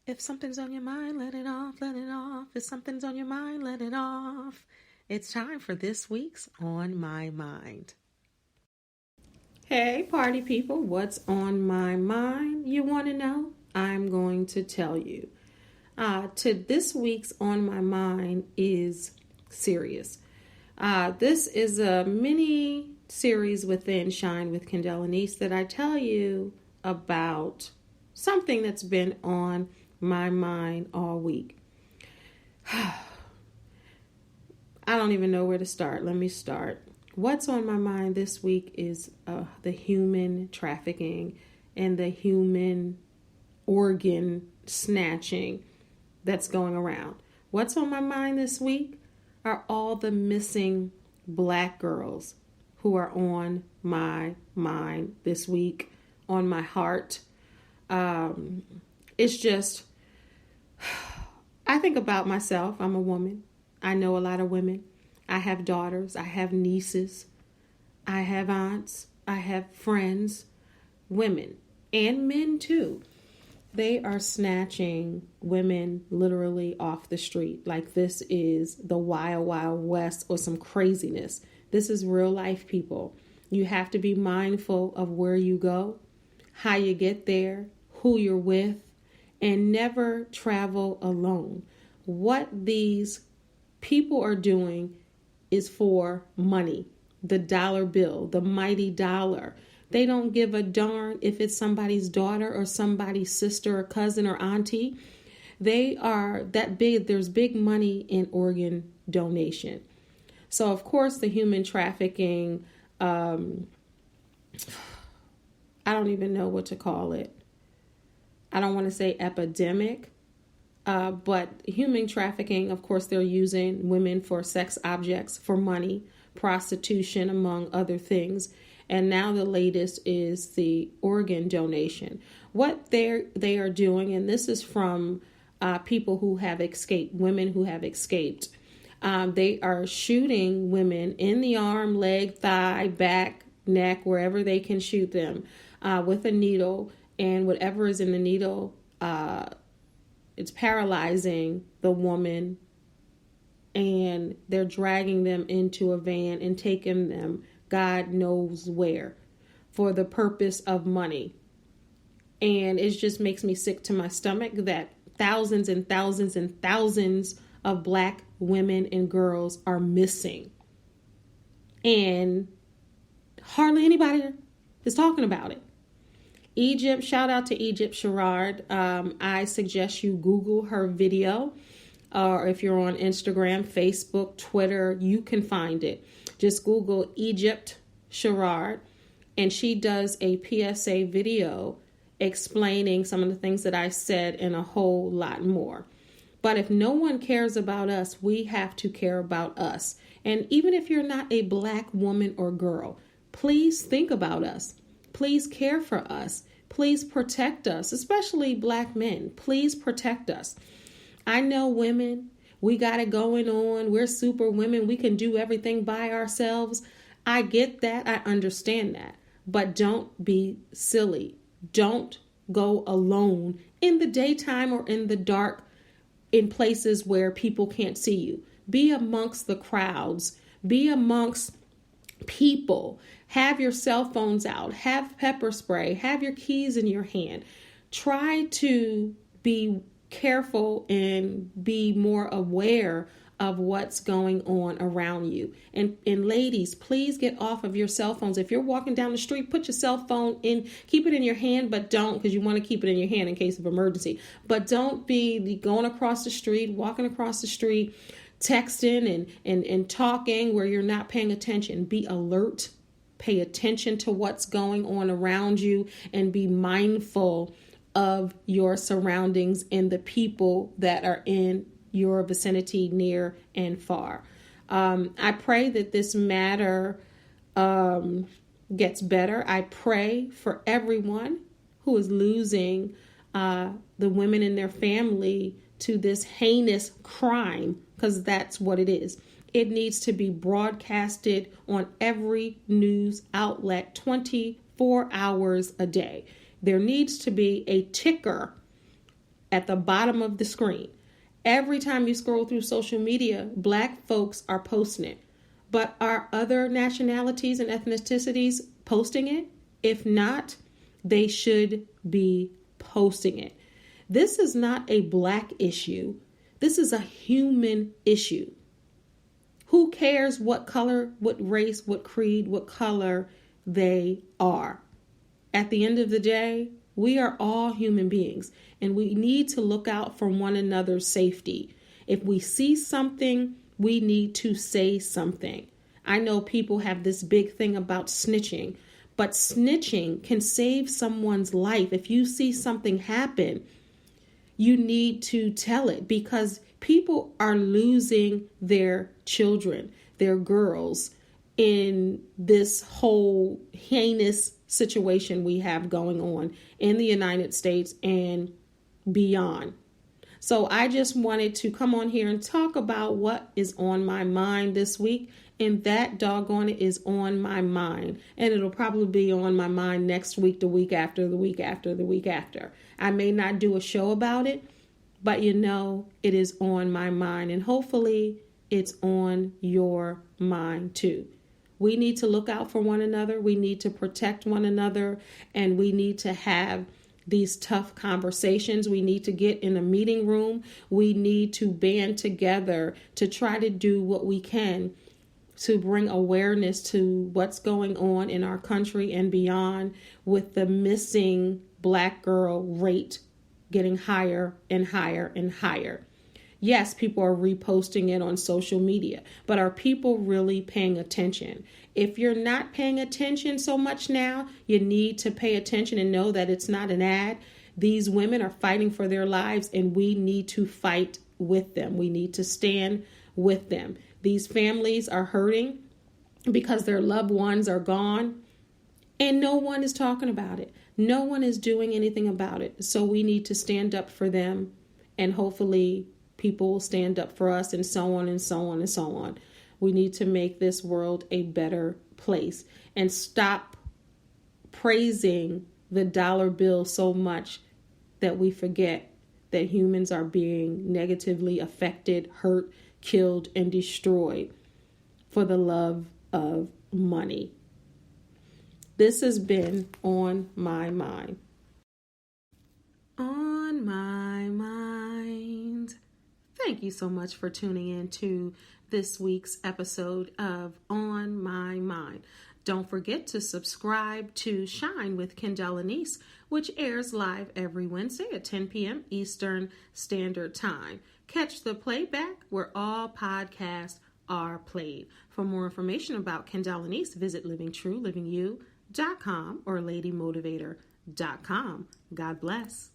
If something's on your mind, let it off, let it off. If something's on your mind, let it off. It's time for this week's On My Mind. Hey, party people, what's on my mind? You want to know? I'm going to tell you. To this week's On My Mind is serious. This is a mini series within Shine with Kendéll Lenice that I tell you about something that's been on my mind all week. I don't even know where to start. Let me start. What's on my mind this week is the human trafficking and the human organ snatching that's going around. What's on my mind this week are all the missing Black girls who are on my mind this week, on my heart. It's just, I think about myself. I'm a woman. I know a lot of women. I have daughters. I have nieces. I have aunts. I have friends, women and men too. They are snatching women literally off the street. Like this is the wild, wild west or some craziness. This is real life, people. You have to be mindful of where you go, how you get there, who you're with, and never travel alone. What these people are doing is for money, the dollar bill, the mighty dollar. They don't give a darn if it's somebody's daughter or somebody's sister or cousin or auntie. They are that big. There's big money in organ donation. So, of course, the human trafficking, I don't even know what to call it. I don't want to say epidemic, but human trafficking, of course, they're using women for sex objects, for money, prostitution, among other things. And now the latest is the organ donation. What they are doing, and this is from people who have escaped, women who have escaped. They are shooting women in the arm, leg, thigh, back, neck, wherever they can shoot them with a needle. And whatever is in the needle, it's paralyzing the woman, and they're dragging them into a van and taking them God knows where for the purpose of money. And it just makes me sick to my stomach that thousands and thousands and thousands of Black women and girls are missing. And hardly anybody is talking about it. Egypt, shout out to Egypt Sherrod. I suggest you Google her video, or if you're on Instagram, Facebook, Twitter, you can find it. Just Google Egypt Sherrod, and she does a PSA video explaining some of the things that I said and a whole lot more. But if no one cares about us, we have to care about us. And even if you're not a Black woman or girl, please think about us. Please care for us. Please protect us, especially Black men. Please protect us. I know women, we got it going on. We're super women. We can do everything by ourselves. I get that. I understand that. But don't be silly. Don't go alone in the daytime or in the dark in places where people can't see you. Be amongst the crowds. Be amongst people. Have your cell phones out, have pepper spray, have your keys in your hand. Try to be careful and be more aware of what's going on around you. And ladies, please get off of your cell phones. If you're walking down the street, put your cell phone in, keep it in your hand, but don't, because you want to keep it in your hand in case of emergency. But don't be going across the street, walking across the street, texting and talking where you're not paying attention. Be alert. Pay attention to what's going on around you and be mindful of your surroundings and the people that are in your vicinity, near and far. I pray that this matter gets better. I pray for everyone who is losing the women in their family to this heinous crime, because that's what it is. It needs to be broadcasted on every news outlet 24 hours a day. There needs to be a ticker at the bottom of the screen. Every time you scroll through social media, Black folks are posting it. But are other nationalities and ethnicities posting it? If not, they should be posting it. This is not a Black issue. This is a human issue. Who cares what color, what race, what creed, what color they are? At the end of the day, we are all human beings, and we need to look out for one another's safety. If we see something, we need to say something. I know people have this big thing about snitching, but snitching can save someone's life. If you see something happen, you need to tell it, because people are losing their children, their girls, in this whole heinous situation we have going on in the United States and beyond. So I just wanted to come on here and talk about what is on my mind this week. And that doggone it is on my mind. And it'll probably be on my mind next week, the week after, the week after, the week after. I may not do a show about it, but it is on my mind. And hopefully it's on your mind too. We need to look out for one another. We need to protect one another. And we need to have these tough conversations. We need to get in a meeting room. We need to band together to try to do what we can to bring awareness to what's going on in our country and beyond, with the missing Black girl rate getting higher and higher and higher. Yes, people are reposting it on social media, but are people really paying attention? If you're not paying attention so much now, you need to pay attention and know that it's not an ad. These women are fighting for their lives, and we need to fight with them. We need to stand with them. These families are hurting because their loved ones are gone, and no one is talking about it. No one is doing anything about it. So we need to stand up for them, and hopefully people will stand up for us, and so on and so on and so on. We need to make this world a better place and stop praising the dollar bill so much that we forget that humans are being negatively affected, hurt, killed, and destroyed for the love of money. This has been On My Mind. On My Mind. Thank you so much for tuning in to this week's episode of On My Mind. Don't forget to subscribe to Shine with Kendéll Lenice, which airs live every Wednesday at 10 p.m. Eastern Standard Time. Catch the playback where all podcasts are played. For more information about Kendéll Lenice, visit livingtruelivingyou.com or ladymotivator.com. God bless.